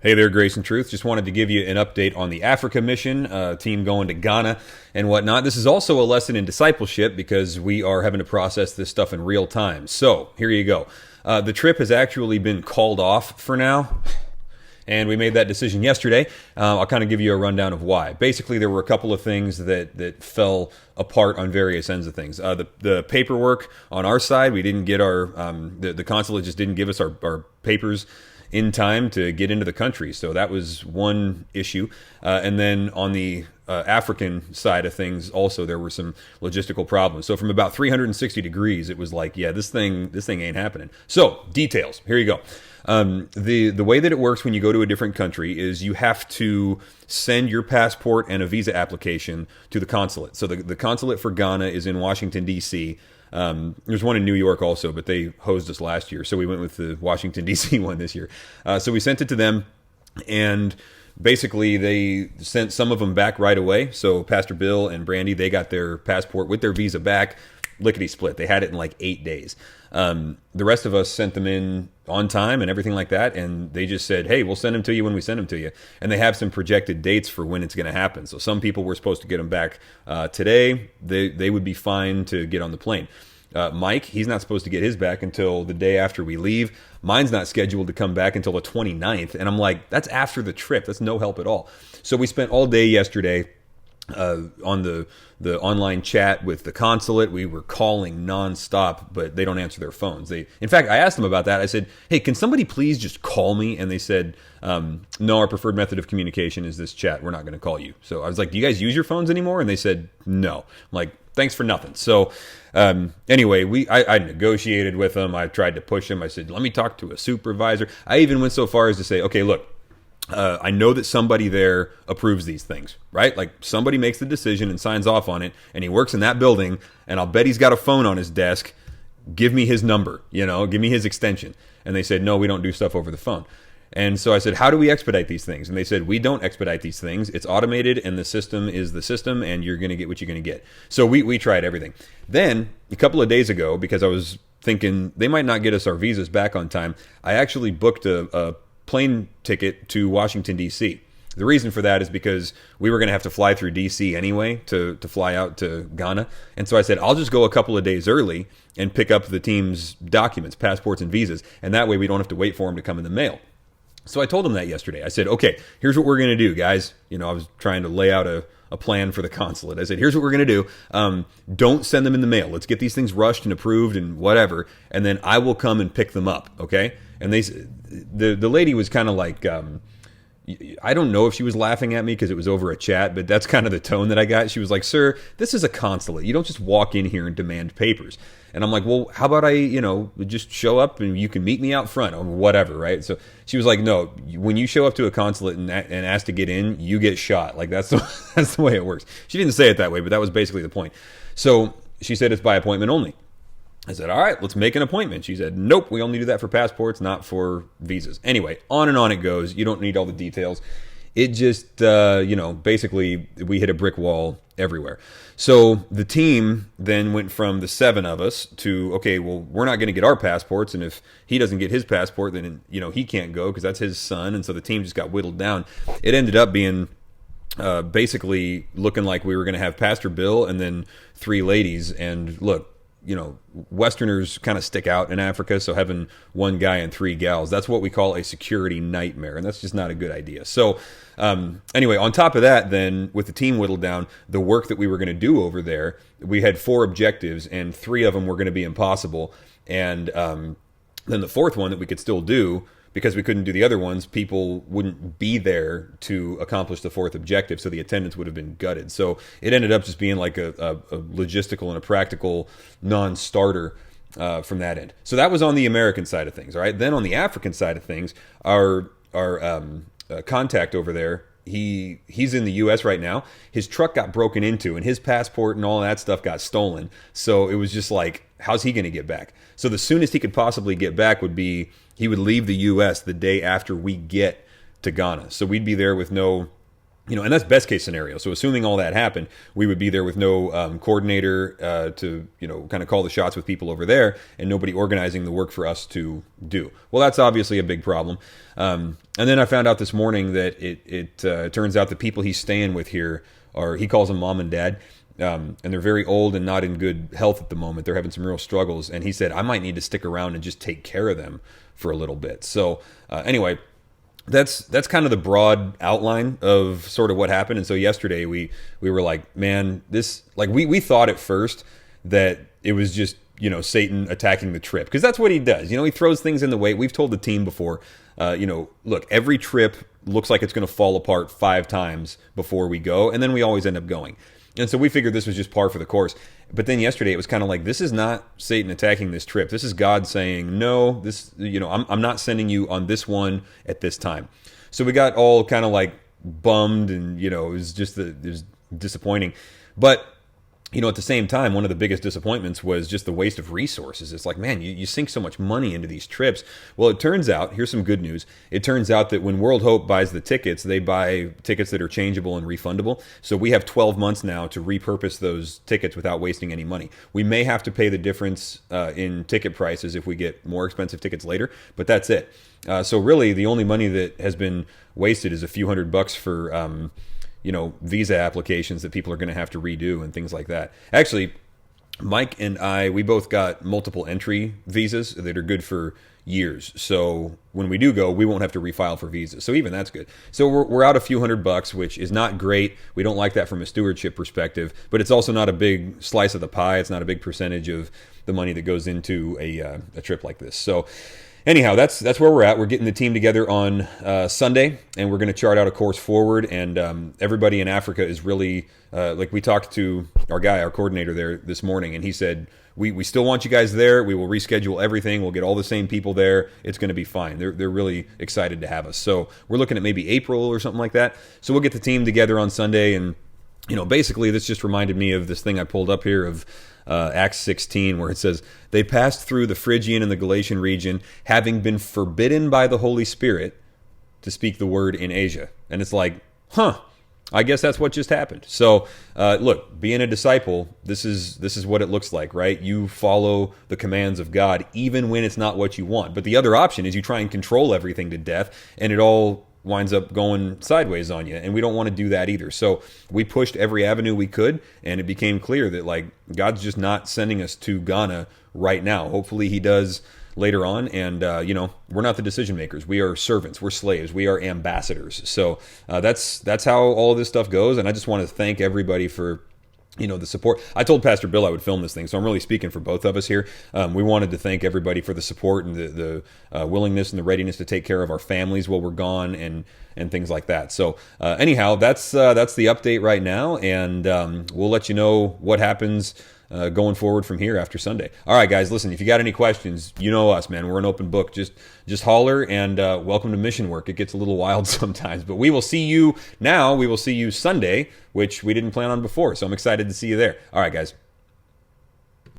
Hey there, Grace and Truth. Just wanted to give you an update on the Africa mission, team going to Ghana and whatnot. This is also a lesson in discipleship because we are having to process this stuff in real time. So here you go. The trip has actually been called off for now, and we made that decision yesterday. I'll kind of give you a rundown of why. Basically, there were a couple of things that fell apart on various ends of things. The paperwork on our side, we didn't get our, the consulate just didn't give us our papers in time to get into the country. So that was one issue. And then on the African side of things, also there were some logistical problems. So from about 360 degrees, it was like, yeah, this thing ain't happening. So details. Here you go. The way that it works when you go to a different country is you have to send your passport and a visa application to the consulate. So the consulate for Ghana is in Washington, D.C. There's one in New York also, but they hosed us last year. So we went with the Washington, D.C. one this year. So we sent it to them, and basically they sent some of them back right away. So Pastor Bill and Brandy, they got their passport with their visa back, lickety split. They had it in like 8 days. The rest of us sent them in on time and everything like that, and they just said, hey, we'll send them to you when we send them to you. And they have some projected dates for when it's going to happen. So some people were supposed to get them back today. They would be fine to get on the plane. Mike, he's not supposed to get his back until the day after we leave. Mine's not scheduled to come back until the 29th. And I'm like, that's after the trip. That's no help at all. So we spent all day yesterday on the online chat with the consulate. We were calling nonstop, but they don't answer their phones. In fact, I asked them about that. I said, hey, can somebody please just call me? And they said, no, our preferred method of communication is this chat. We're not going to call you. So I was like, do you guys use your phones anymore? And they said, no. I'm like, thanks for nothing. So anyway, I negotiated with them. I tried to push them. I said, let me talk to a supervisor. I even went so far as to say, okay, look, I know that somebody there approves these things, right? Like somebody makes the decision and signs off on it, and he works in that building, and I'll bet he's got a phone on his desk. Give me his number, give me his extension. And they said, no, we don't do stuff over the phone. And so I said, how do we expedite these things? And they said, we don't expedite these things. It's automated, and the system is the system, and you're going to get what you're going to get. So we tried everything. Then a couple of days ago, because I was thinking they might not get us our visas back on time, I actually booked a plane ticket to Washington, D.C. The reason for that is because we were going to have to fly through D.C. anyway to fly out to Ghana. And so I said, I'll just go a couple of days early and pick up the team's documents, passports and visas. And that way we don't have to wait for them to come in the mail. So I told them that yesterday. I said, okay, here's what we're going to do, guys. I was trying to lay out a plan for the consulate. I said, here's what we're going to do. Don't send them in the mail. Let's get these things rushed and approved and whatever. And then I will come and pick them up. Okay. And the lady was kind of like, I don't know if she was laughing at me because it was over a chat, but that's kind of the tone that I got. She was like, sir, this is a consulate. You don't just walk in here and demand papers. And I'm like, well, how about I, just show up and you can meet me out front or whatever, right? So she was like, no, when you show up to a consulate and ask to get in, you get shot. Like that's the way it works. She didn't say it that way, but that was basically the point. So she said it's by appointment only. I said, all right, let's make an appointment. She said, nope, we only do that for passports, not for visas. Anyway, on and on it goes. You don't need all the details. It just, basically we hit a brick wall everywhere. So the team then went from the 7 of us to, okay, well, we're not going to get our passports. And if he doesn't get his passport, then, he can't go because that's his son. And so the team just got whittled down. It ended up being basically looking like we were going to have Pastor Bill and then 3 ladies. And look, Westerners kind of stick out in Africa, so having 1 guy and 3 gals, that's what we call a security nightmare, and that's just not a good idea. So anyway, on top of that, then with the team whittled down, the work that we were going to do over there, we had 4 objectives, and 3 of them were going to be impossible, and then the 4th one that we could still do, because we couldn't do the other ones, people wouldn't be there to accomplish the 4th objective, so the attendance would have been gutted. So it ended up just being like a logistical and a practical non-starter from that end. So that was on the American side of things, all right? Then on the African side of things, our contact over there, he's in the U.S. right now. His truck got broken into, and his passport and all that stuff got stolen. So it was just like, how's he going to get back? So the soonest he could possibly get back would be he would leave the U.S. the day after we get to Ghana. So we'd be there with no and that's best case scenario. So assuming all that happened, we would be there with no coordinator to, kind of call the shots with people over there, and nobody organizing the work for us to do. Well, that's obviously a big problem. And then I found out this morning that it turns out the people he's staying with here he calls them mom and dad. And they're very old and not in good health at the moment. They're having some real struggles. And he said, I might need to stick around and just take care of them for a little bit. So anyway, that's kind of the broad outline of sort of what happened. And so yesterday we were like, man, this, like we thought at first that it was just, Satan attacking the trip, because that's what he does. He throws things in the way. We've told the team before, look, every trip looks like it's going to fall apart 5 times before we go. And then we always end up going. And so we figured this was just par for the course. But then yesterday it was kind of like, this is not Satan attacking this trip. This is God saying, no, this, I'm not sending you on this one at this time. So we got all kind of like bummed, and, it was disappointing. But, at the same time, one of the biggest disappointments was just the waste of resources. It's like, man, you sink so much money into these trips. Well, it turns out, here's some good news. It turns out that when World Hope buys the tickets, they buy tickets that are changeable and refundable. So we have 12 months now to repurpose those tickets without wasting any money. We may have to pay the difference in ticket prices if we get more expensive tickets later, but that's it. So really, the only money that has been wasted is a few $100 for visa applications that people are going to have to redo and things like that. Actually, Mike and I, we both got multiple entry visas that are good for years. So when we do go, we won't have to refile for visas. So even that's good. So we're out a few $100, which is not great. We don't like that from a stewardship perspective, but it's also not a big slice of the pie. It's not a big percentage of the money that goes into a trip like this. So anyhow, that's where we're at. We're getting the team together on Sunday, and we're going to chart out a course forward. And everybody in Africa is really, like we talked to our coordinator there this morning, and he said, we still want you guys there. We will reschedule everything. We'll get all the same people there. It's going to be fine. They're really excited to have us. So we're looking at maybe April or something like that. So we'll get the team together on Sunday, and basically this just reminded me of this thing I pulled up here of Acts 16, where it says, they passed through the Phrygian and the Galatian region, having been forbidden by the Holy Spirit to speak the word in Asia. And it's like, I guess that's what just happened. So look, being a disciple, this is what it looks like, right? You follow the commands of God, even when it's not what you want. But the other option is you try and control everything to death, and it all winds up going sideways on you, and we don't want to do that either. So we pushed every avenue we could, and it became clear that like God's just not sending us to Ghana right now. Hopefully he does later on, and we're not the decision makers. We are servants, we're slaves, we are ambassadors. So that's how all of this stuff goes, and I just want to thank everybody for the support. I told Pastor Bill I would film this thing, so I'm really speaking for both of us here. We wanted to thank everybody for the support and the willingness and the readiness to take care of our families while we're gone and things like that. So anyhow, that's the update right now, and we'll let you know what happens going forward from here after Sunday. All right, guys, listen, if you got any questions, you know us, man. We're an open book. Just holler, and welcome to mission work. It gets a little wild sometimes, but we will see you now. We will see you Sunday, which we didn't plan on before, so I'm excited to see you there. All right, guys.